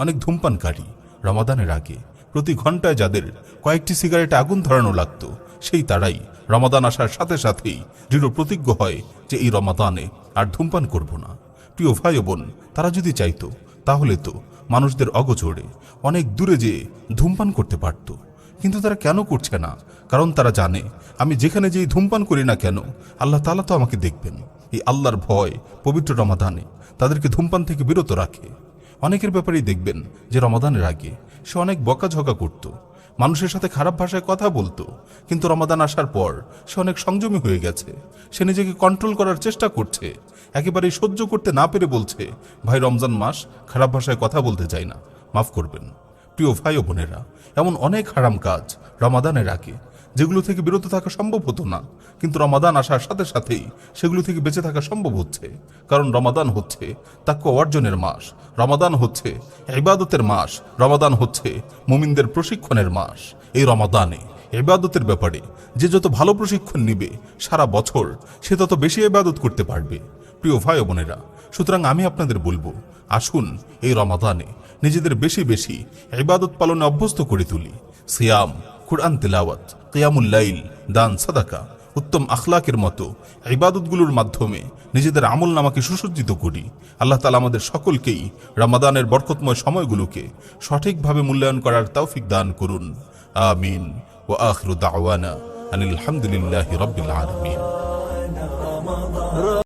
অনেক ধূমপানকারী রমাদানের আগে প্রতি ঘন্টায় যাদের কয়েকটি সিগারেটে আগুন ধরানো লাগতো, সেই তারাই রমাদান আসার সাথে সাথেই দৃঢ় প্রতিজ্ঞ হয় যে এই রমাদানে আর ধূমপান করব না। প্রিয় ভাই বোন, তারা যদি চাইতো তাহলে তো মানুষদের অগোচরে অনেক দূরে যেয়ে ধূমপান করতে পারত, কিন্তু তারা কেন করছে না? কারণ তারা জানে আমি যেখানে যেই ধূমপান করি না কেন আল্লাহ তাআলা তো আমাকে দেখবেন। এই আল্লাহর ভয় পবিত্র রমাদানে তাদেরকে ধূমপান থেকে বিরত রাখে। অনেকের ব্যাপারেই দেখবেন যে রমাদানের আগে সে অনেক বকাঝকা করত, মানুষের সাথে খারাপ ভাষায় কথা বলতো, কিন্তু রমাদান আসার পর সে অনেক সংযমী হয়ে গেছে। সে নিজেকে কন্ট্রোল করার চেষ্টা করছে, একেবারেই সহ্য করতে না পেরে বলছে, ভাই রমজান মাস, খারাপ ভাষায় কথা বলতে চাই না, মাফ করবেন। প্রিয় ভাই ও বোনেরা, এমন অনেক হারাম কাজ রমাদানের আগে যেগুলো থেকে বিরত থাকা সম্ভব হতো না, কিন্তু রমাদান আসার সাথে সাথেই সেগুলো থেকে বেঁচে থাকা সম্ভব হচ্ছে। কারণ রমাদান হচ্ছে তাকওয়া অর্জনের মাস, রমাদান হচ্ছে ইবাদতের মাস, রমাদান হচ্ছে মুমিনদের প্রশিক্ষণের মাস। এই রমাদানে ইবাদতের ব্যাপারে যে যত ভালো প্রশিক্ষণ নিবে সারা বছর সে তত বেশি ইবাদত করতে পারবে। প্রিয় ভাই ও বোনেরা, সুতরাং আমি আপনাদের বলবো, আসুন এই রমাদানে নিজেদের বেশি বেশি ইবাদত পালনে অভ্যস্ত করে তুলি। সিয়াম, কুরআন তিলাওয়াত, কিয়ামুল লাইল, দান, সাদাকা, উত্তম আখলাকের মতো ইবাদতগুলোর মাধ্যমে নিজেদের আমল নামাকে সুসজ্জিত করি। আল্লাহ তাআলা আমাদের সকলকেই রমাদানের বরকতময় সময়গুলোকে সঠিকভাবে মূল্যায়ন করার তৌফিক দান করুন। আমিন। ওয়া আখিরু দাওয়ানা আনিল হামদুলিল্লাহি রাব্বিল আলামিন।